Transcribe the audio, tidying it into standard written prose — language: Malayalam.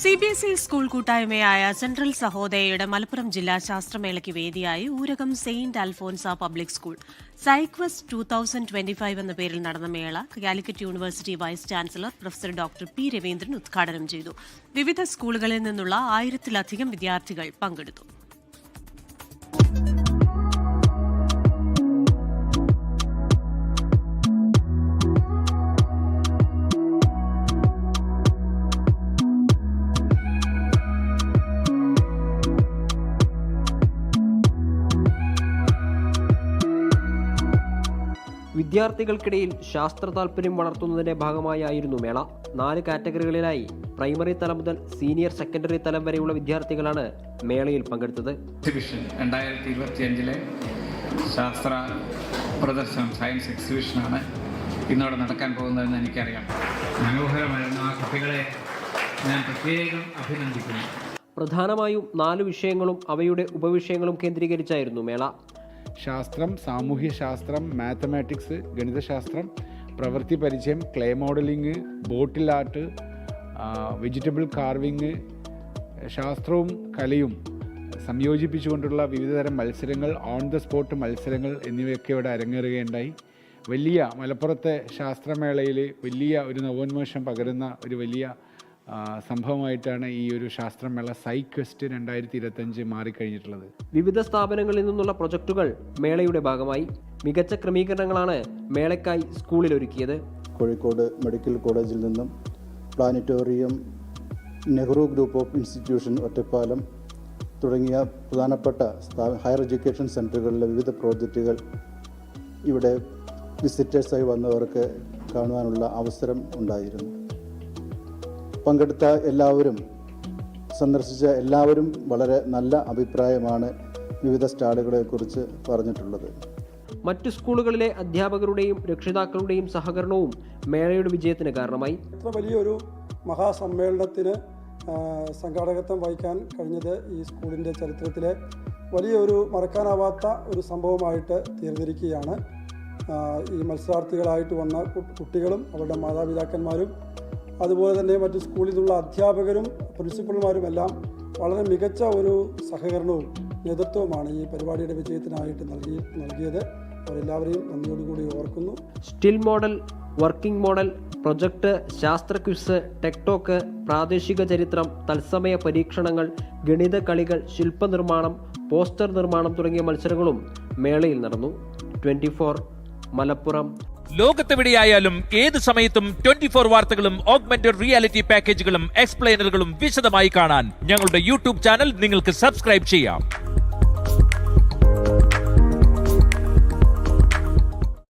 CBSE സ്കൂൾ കൂട്ടായ്മയായ സെൻട്രൽ സഹോദയയുടെ മലപ്പുറം ജില്ലാ ശാസ്ത്രമേളയ്ക്ക് വേദിയായി Oorakam saint Alphonsa public school SciQuest 2025 എന്ന പേരിൽ നടന്ന മേള Calicut university vice chancellor professor doctor P Raveendran ഉദ്ഘാടനം ചെയ്തു. വിവിധ സ്കൂളുകളിൽ നിന്നുള്ള 1000-ലധികം വിദ്യാർത്ഥികൾ പങ്കെടുത്തു. വിദ്യാർത്ഥികൾക്കിടയിൽ ശാസ്ത്ര താൽപര്യം വളർത്തുന്നതിന്റെ ഭാഗമായായിരുന്നു മേള. 4 കാറ്റഗറികളിലായി പ്രൈമറി തലം മുതൽ സീനിയർ സെക്കൻഡറി തലം വരെയുള്ള വിദ്യാർത്ഥികളാണ് മേളയിൽ പങ്കെടുത്തത്. 2025 ശാസ്ത്ര പ്രദർശനം സയൻസ് എക്സിബിഷനാണ് ഇന്നോടെ നടക്കാൻ പോകുന്നതെന്ന് എനിക്കറിയാം. മനോഹരമായിരുന്നു. ആ കുട്ടികളെ ഞാൻ പ്രത്യേകം അഭിനന്ദിക്കുന്നു. പ്രധാനമായും 4 വിഷയങ്ങളും അവയുടെ ഉപവിഷയങ്ങളും കേന്ദ്രീകരിച്ചായിരുന്നു മേള. ശാസ്ത്രം, സാമൂഹ്യ ശാസ്ത്രം, മാത്തമാറ്റിക്സ്, ഗണിതശാസ്ത്രം, പ്രവൃത്തി പരിചയം, clay modelling, bottle art, vegetable carving, ശാസ്ത്രവും കലയും സംയോജിപ്പിച്ചുകൊണ്ടുള്ള വിവിധതരം മത്സരങ്ങൾ, ഓൺ ദ സ്പോട്ട് മത്സരങ്ങൾ എന്നിവയൊക്കെ ഇവിടെ അരങ്ങേറുകയുണ്ടായി. മലപ്പുറത്തെ ശാസ്ത്രമേളയിൽ വലിയ ഒരു നവോന്മേഷം പകരുന്ന ഒരു വലിയ സംഭവമായിട്ടാണ് ഈ ഒരു ശാസ്ത്രമേള സൈക്വസ്റ്റ് 2025 മാറിക്കഴിഞ്ഞിട്ടുള്ളത്. വിവിധ സ്ഥാപനങ്ങളിൽ നിന്നുള്ള പ്രൊജക്ടുകൾ മേളയുടെ ഭാഗമായി. മികച്ച ക്രമീകരണങ്ങളാണ് മേളയ്ക്കായി സ്കൂളിൽ ഒരുക്കിയത്. കോഴിക്കോട് മെഡിക്കൽ കോളേജിൽ നിന്നും planetarium, Nehru group of institution Ottapalam തുടങ്ങിയ പ്രധാനപ്പെട്ട ഹയർ എഡ്യൂക്കേഷൻ സെൻറ്ററുകളിലെ വിവിധ പ്രോജക്റ്റുകൾ ഇവിടെ വിസിറ്റേഴ്സായി വന്നവർക്ക് കാണുവാനുള്ള അവസരം ഉണ്ടായിരുന്നു. പങ്കെടുത്ത എല്ലാവരും, സന്ദർശിച്ച എല്ലാവരും വളരെ നല്ല അഭിപ്രായമാണ് വിവിധ സ്റ്റാളുകളെക്കുറിച്ച് പറഞ്ഞിട്ടുള്ളത്. മറ്റു സ്കൂളുകളിലെ അധ്യാപകരുടെയും രക്ഷിതാക്കളുടെയും സഹകരണവും മേളയുടെ വിജയത്തിന് കാരണമായി. ഇത്ര വലിയൊരു മഹാസമ്മേളനത്തിന് സംഘാടകത്വം വഹിക്കാൻ കഴിഞ്ഞത് ഈ സ്കൂളിൻ്റെ ചരിത്രത്തിലെ വലിയൊരു മറക്കാനാവാത്ത ഒരു സംഭവമായിട്ട് തീർന്നിരിക്കുകയാണ്. ഈ മത്സരാർത്ഥികളായിട്ട് വന്ന കുട്ടികളും അവരുടെ മാതാപിതാക്കന്മാരും അതുപോലെ തന്നെ മറ്റു സ്കൂളിൽ നിന്നുള്ള അധ്യാപകരും പ്രിൻസിപ്പൽമാരും എല്ലാം വളരെ മികച്ച ഒരു സഹകരണവും നേതൃത്വവുമാണ് ഈ പരിപാടിയുടെ വിജയത്തിനായിട്ട് നൽകിയത്. അവരെല്ലാവരെയും നന്ദിയോടുകൂടി ഓർക്കുന്നു. Still model, working model, project, ശാസ്ത്ര ക്വിസ്, ടെക്ടോക്ക്, പ്രാദേശിക ചരിത്രം, തത്സമയ പരീക്ഷണങ്ങൾ, ഗണിത കളികൾ, ശില്പനിർമ്മാണം, പോസ്റ്റർ നിർമ്മാണം തുടങ്ങിയ മത്സരങ്ങളും മേളയിൽ നടന്നു. 24 മലപ്പുറം. ലോകത്തെവിടെയായാലും ഏത് സമയത്തും 24 വാർത്തകളും ഓഗ്മെന്റഡ് റിയാലിറ്റി പാക്കേജുകളും എക്സ്പ്ലെയിനറുകളും വിശദമായി കാണാൻ ഞങ്ങളുടെ യൂട്യൂബ് ചാനൽ നിങ്ങൾക്ക് സബ്സ്ക്രൈബ് ചെയ്യാം.